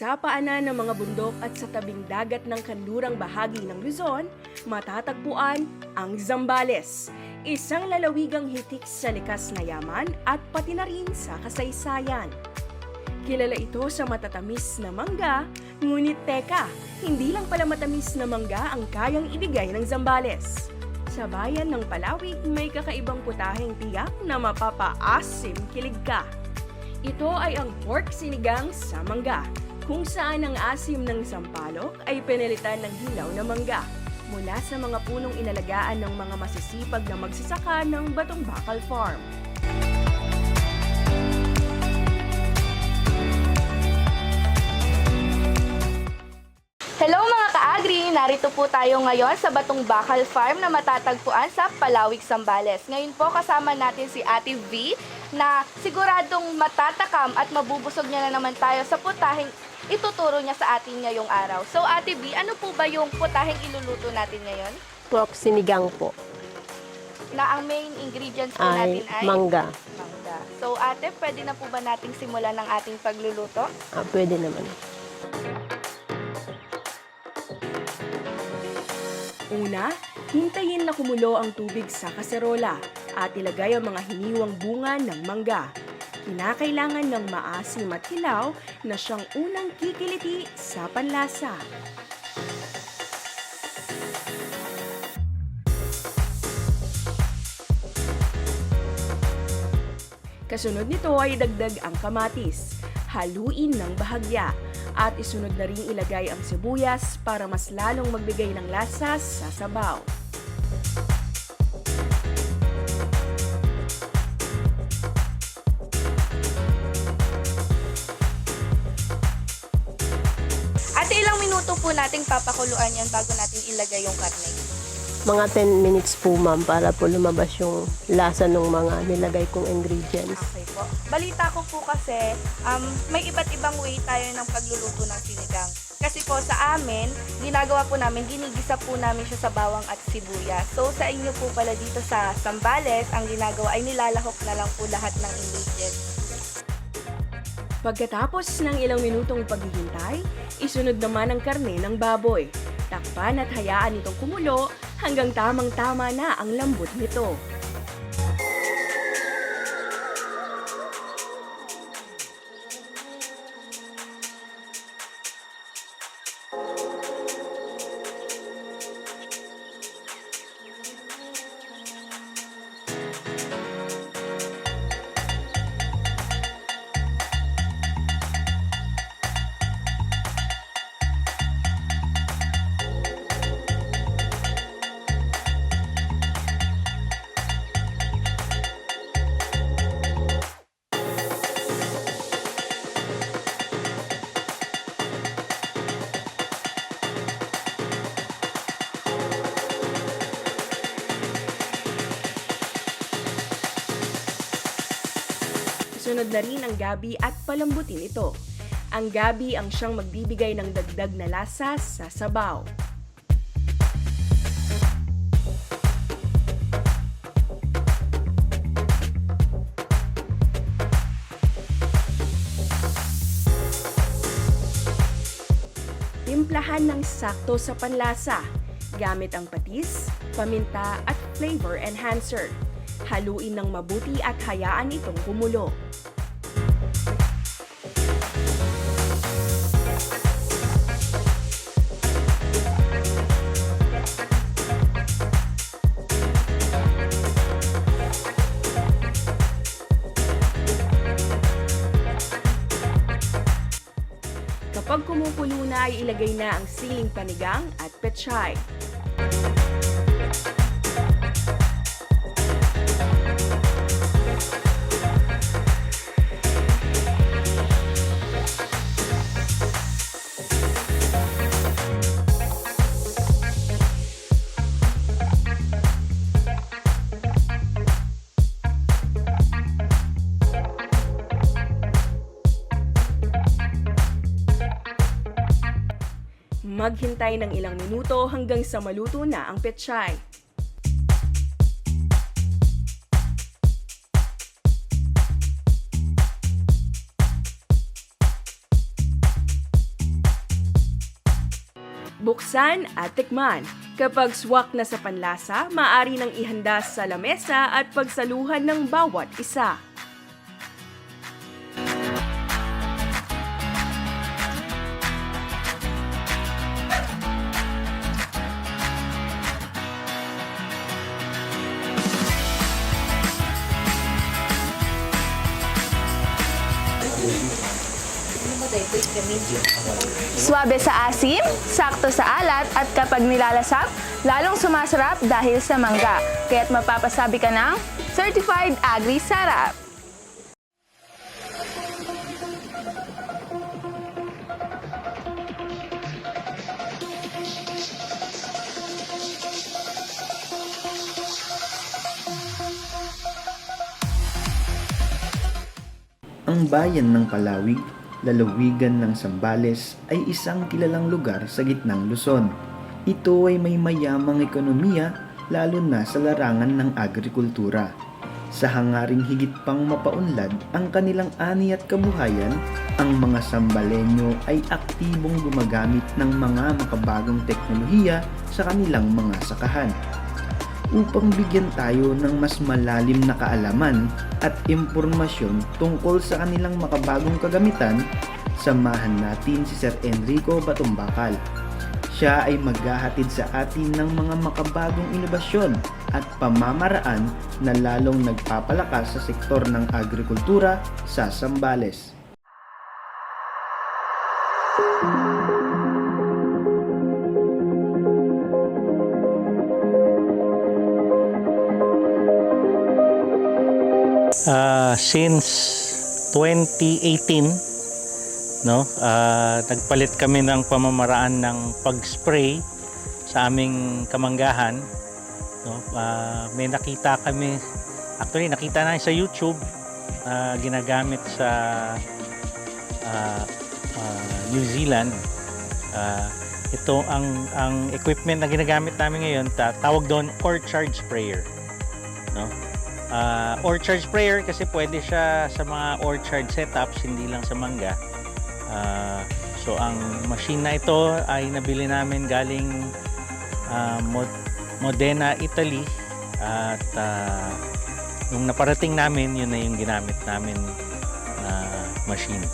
Sa paanan ng mga bundok at sa tabing dagat ng kanlurang bahagi ng Luzon, matatagpuan ang Zambales, isang lalawigang hitik sa likas na yaman at pati na rin sa kasaysayan. Kilala ito sa matatamis na mangga, ngunit teka, hindi lang pala matamis na mangga ang kayang ibigay ng Zambales. Sa bayan ng Palawig, may kakaibang putaheng tiyak na mapapaasim kilig ka. Ito ay ang pork sinigang sa mangga, kung saan ang asim ng sampalok ay pinalitan ng hilaw na mangga mula sa mga punong inalagaan ng mga masisipag na magsasaka ng Batong Bakal Farm. Hello mga ka-agri! Narito po tayo ngayon sa Batong Bakal Farm na matatagpuan sa Palawig, Zambales. Ngayon po kasama natin si Ate V na siguradong matatakam at mabubusog niya na naman tayo sa putaheng ituturo niya sa atin ngayong araw. So Ate V, ano po ba yung putaheng iluluto natin ngayon? Pork sinigang po. Na ang main ingredients po natin ay mangga. mangga. So ate, pwede na po ba nating simulan ng ating pagluluto? Pwede naman. Una, hintayin na kumulo ang tubig sa kaserola at ilagay ang mga hiniwang bunga ng mangga. Kinakailangan ng maasim at hilaw na siyang unang kikiliti sa panlasa. Kasunod nito ay dagdag ang kamatis, haluin ng bahagya, at isunod na rin ilagay ang sibuyas para mas lalong magbigay ng lasa sa sabaw. Ate, ilang minuto po nating papakuluan yan bago natin ilagay yung karne? Mga 10 minutes po ma'am para po lumabas yung lasa ng mga nilagay kong ingredients. Okay po. Balita ko po kasi may iba't ibang way tayo ng pagluluto ng sinigang. Kasi po sa amin, ginagawa po namin, ginigisa po namin siya sa bawang at sibuyas. So sa inyo po pala dito sa Zambales, ang ginagawa ay nilalahok na lang po lahat ng ingredients. Pagkatapos ng ilang minutong paghihintay, isunod naman ang karne ng baboy. Takpan at hayaan itong kumulo hanggang tamang-tama na ang lambot nito. Sunod na rin ang gabi at palambutin ito. Ang gabi ang siyang magbibigay ng dagdag na lasa sa sabaw. Timplahan ng sakto sa panlasa, gamit ang patis, paminta at flavor enhancer. Haluin ng mabuti at hayaan itong kumulo. Kapag kumukulo na ay ilagay na ang siling panigang at pechay. Maghintay ng ilang minuto hanggang sa maluto na ang pechay. Buksan at tikman. Kapag swak na sa panlasa, maaari nang ihanda sa lamesa at pagsaluhan ng bawat isa. Swabe sa asim, sakto sa alat, at kapag nilalasap, lalong sumasarap dahil sa mangga. Kaya't mapapasabi ka ng Certified Agri Sarap. Ang bayan ng Palawig, lalawigan ng Zambales ay isang kilalang lugar sa gitnang Luzon. Ito ay may mayamang ekonomiya lalo na sa larangan ng agrikultura. Sa hangaring higit pang mapaunlad ang kanilang ani at kabuhayan, ang mga Sambalenyo ay aktibong gumagamit ng mga makabagong teknolohiya sa kanilang mga sakahan. Upang bigyan tayo ng mas malalim na kaalaman at impormasyon tungkol sa kanilang makabagong kagamitan, samahan natin si Sir Enrico Batumbakal. Siya ay maghahatid sa atin ng mga makabagong inobasyon at pamamaraan na lalong nagpapalakas sa sektor ng agrikultura sa Zambales. Since 2018, nagpalit kami ng pamamaraan ng pag-spray sa aming kamanggahan. May nakita kami, actually nakita namin sa YouTube, ginagamit sa New Zealand. Ito ang equipment na ginagamit namin ngayon, tawag doon orchard sprayer. Orchard sprayer kasi pwede siya sa mga orchard setups, hindi lang sa mangga. So ang machine na ito ay nabili namin galing Modena, Italy, at nung naparating namin, yun na yung ginamit namin na machine.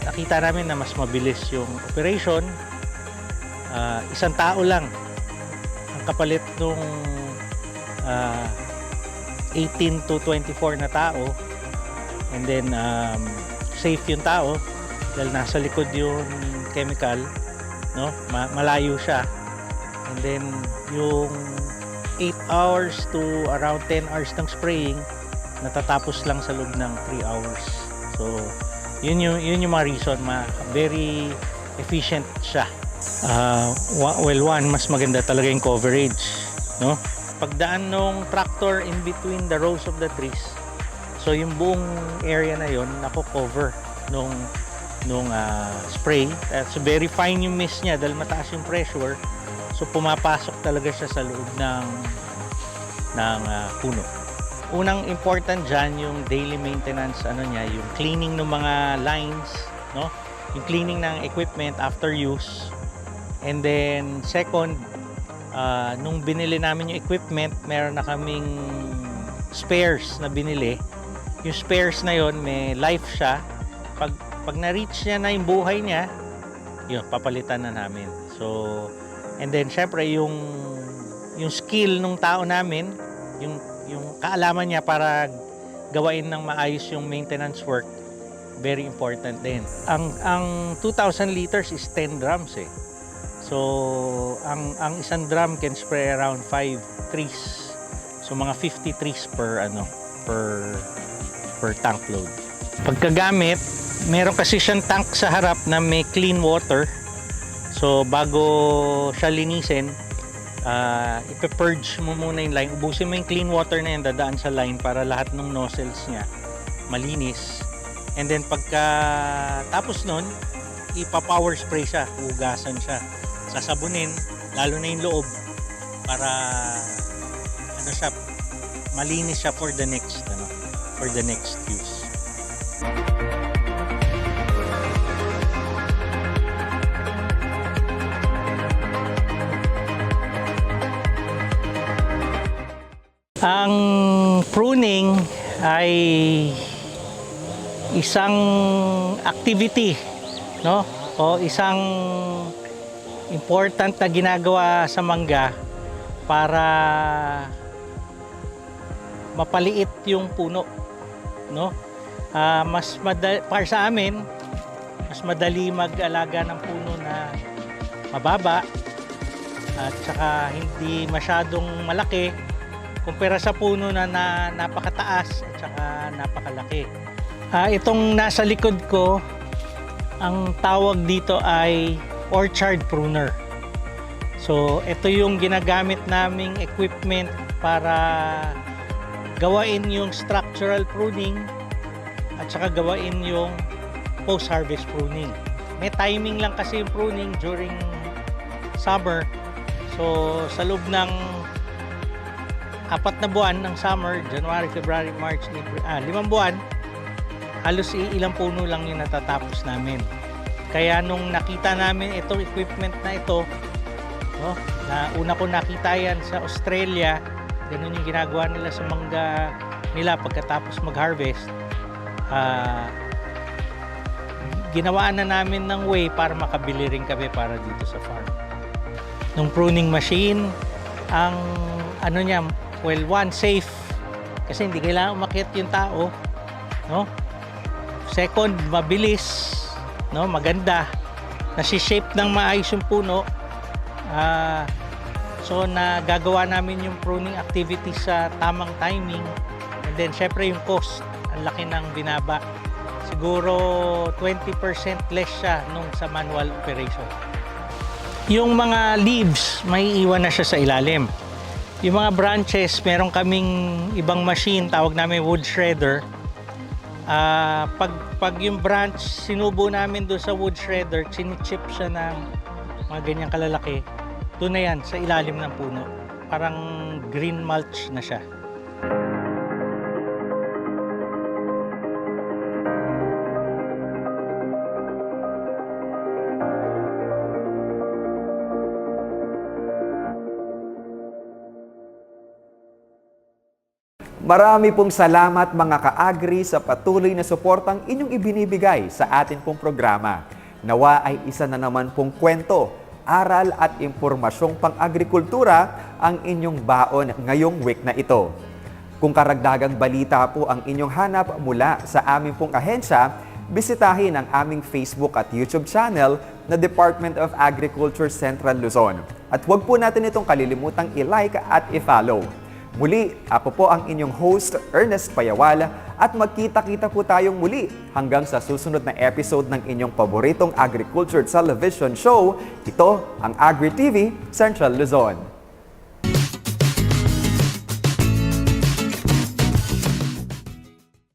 Nakita namin na mas mabilis yung operation. Isang tao lang ang kapalit nung 18 to 24 na tao, and then safe yung tao dahil nasa likod yung chemical, malayo siya, and then yung 8 hours to around 10 hours ng spraying natatapos lang sa loob ng 3 hours. So yun yung mga reason, very efficient siya. Mas maganda talaga yung coverage, pagdaan ng tractor in between the rows of the trees, so yung buong area na yon nako-cover nung spray. So very fine yung mist niya dahil mataas yung pressure, so pumapasok talaga siya sa loob ng puno. Unang important dyan yung daily maintenance, yung cleaning ng mga lines, yung cleaning ng equipment after use. And then second, nung binili namin yung equipment, meron na kaming spares na binili. Yung spares na yon may life siya. Pag na-reach niya na yung buhay niya, yun, papalitan na namin. So, and then syempre yung skill ng tao namin, yung kaalaman niya para gawain ng maayos yung maintenance work, very important din. Ang 2,000 liters is 10 drums eh. So, ang isang drum can spray around 5 trees. So, mga 50 trees per tank load. Pagkagamit, meron kasi siyang tank sa harap na may clean water. So, bago siya linisin, ipe-purge mo muna yung line. Ubusin mo yung clean water na yun, dadaan sa line para lahat ng nozzles niya malinis. And then, pagka tapos nun, ipa-power spray siya, ugasan siya. Sasabunin, lalo na yung loob, para malinis siya for the next use. Ang pruning ay isang activity, no? O isang important na ginagawa sa mangga para mapaliit yung puno, no? Para sa amin, mas madali mag-alaga ng puno na mababa at saka hindi masyadong malaki kumpara sa puno na napakataas at saka napakalaki. Itong nasa likod ko, ang tawag dito ay orchard pruner. So, ito yung ginagamit naming equipment para gawain yung structural pruning at saka gawain yung post-harvest pruning. May timing lang kasi yung pruning during summer. So, sa loob ng 4 na buwan ng summer, January, February, March, April, 5 buwan, halos ilang puno lang yung natatapos namin. Kaya nung nakita namin itong equipment na ito, no, na una ko nakita yan sa Australia, ganun yung ginagawa nila sa mangga nila pagkatapos mag-harvest, ginawaan na namin ng way para makabili rin kami para dito sa farm. Nung pruning machine, ang ano niya, well, one, safe. Kasi hindi kailangan umakyat yung tao, no? Second, mabilis, no? Maganda. Nasi-shape ng maayos yung puno. So, nagagawa namin yung pruning activity sa tamang timing. And then, syempre yung cost. Ang laki ng binaba. Siguro 20% less siya nung sa manual operation. Yung mga leaves, may iwan na siya sa ilalim. Yung mga branches, meron kaming ibang machine, tawag namin wood shredder. Pag yung branch, sinubo namin doon sa wood shredder, chinichip siya ng mga ganyang kalalaki. Doon na yan, sa ilalim ng puno. Parang green mulch na siya. Marami pong salamat mga ka-agri sa patuloy na suportang inyong ibinibigay sa atin pong programa. Nawa ay isa na naman pong kwento, aral at impormasyong pang-agrikultura ang inyong baon ngayong week na ito. Kung karagdagang balita po ang inyong hanap mula sa aming pong ahensya, bisitahin ang aming Facebook at YouTube channel na Department of Agriculture Central Luzon. At huwag po natin itong kalilimutang i-like at i-follow. Muli, ako po ang inyong host, Ernest Payawala, at magkita-kita po tayong muli hanggang sa susunod na episode ng inyong paboritong agriculture television show. Ito ang Agri TV Central Luzon.